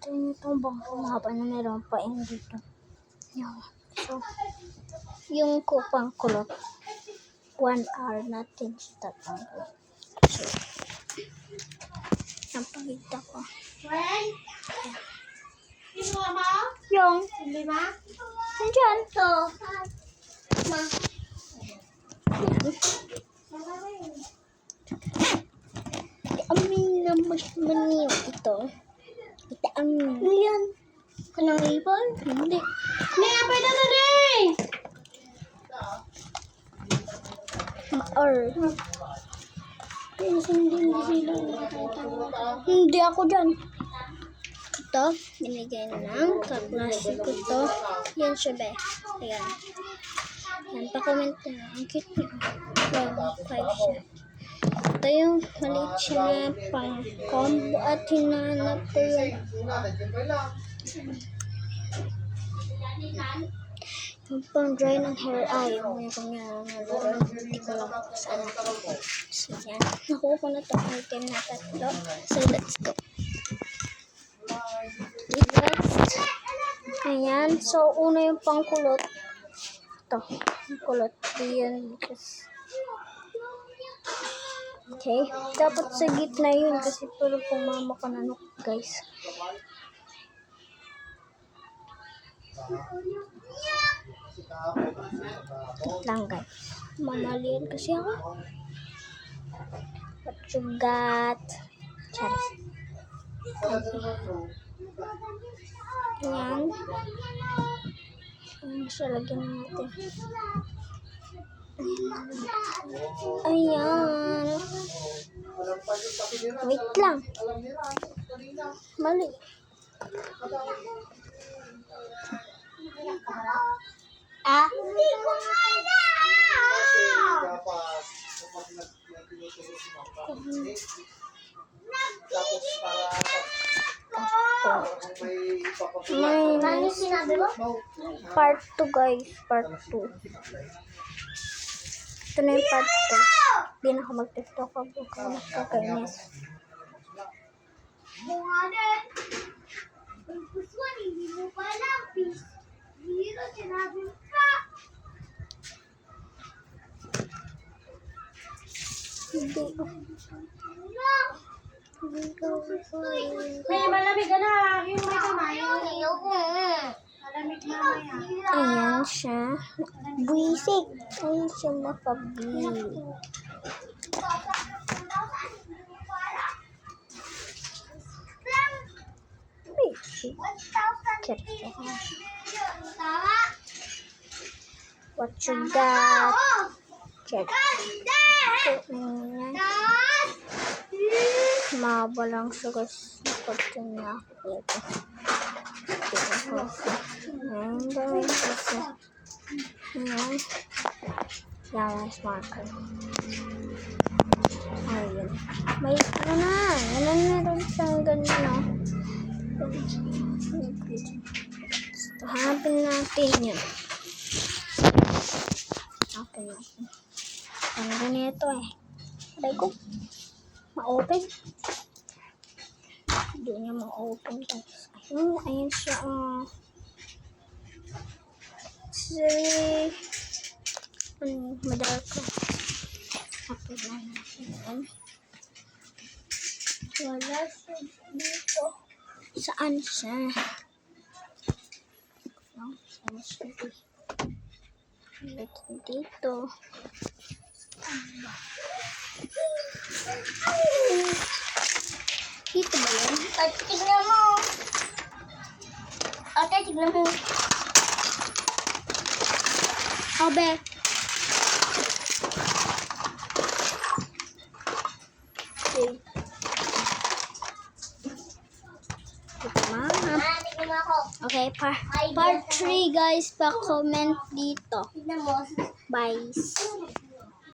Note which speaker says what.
Speaker 1: natin itong bangko. Mahaba na meron pa yun dito. Yan. So, yung kupang kulot. 1 hour natin siya tatanggal. So, ang pakita ko. Yung lima? Nandiyan. So, amin na mas maniyo ito. Ito ang yan. Kanang ibon? Hindi.
Speaker 2: Apay na rin!
Speaker 1: Or hindi ako dyan. Ito, binigay ng kaklase ko to. Yan siya, be. Ayan. Yan, pa-comment na. Ang cute niya. Wow, 5 siya. Ito yung maliit siya na pang-combo at hinanap ko yung pang-dry ng hair eye. Yung kanya nalaro. Hindi ko lang kung saan ako. So, yan. Nakuha ko na itong item na tatlo. So, let's go. Next. Ayan. So, una yung pangkulot. Ito. Yung kulot. Ayan. Okay. Dapat sa gitna yun kasi pero pumama ka na guys. Wait lang guys. Mamalian kasi ako. What you got? Charis. Ayan. Ayan siya, lagyan natin. Ayan. Wait lang. Mali. Hindi ko part 2 guys. Part 2. Ito na yung part 2. Hindi na ako mag-tiktok ako kaya nakakainis.
Speaker 2: Hindi mo pa lang, please. Zero, sinabi pa.
Speaker 1: Hindi.
Speaker 2: May malamig na. Yung may kamay. Malamig mamaya.
Speaker 1: Ayan siya. Buisik. Ayan siya makabi. What you got? Check. Ayan. Mahaba lang siya guys. Napagtan niya ako ito. Ayan. Dami kasi. Ayan. Yamas marker. Ayan. May ito na. Ano meron siyang ganyan o. So, hanapin natin yun. Hanapin natin. Ang ganito eh. Aray ko. Ma-open. Hindi niya ma-open. Ayun siya. Madark ko. Hanapin natin. Wala siya dito. Saan siya? Saan siya dito? Dito ba yun?
Speaker 2: At tignan mo. Ate, tignan mo.
Speaker 1: Abe. Okay.
Speaker 2: Tignan mo ako.
Speaker 1: Okay, part 3 guys, pa-comment dito.
Speaker 2: Tignan mo.
Speaker 1: Bye.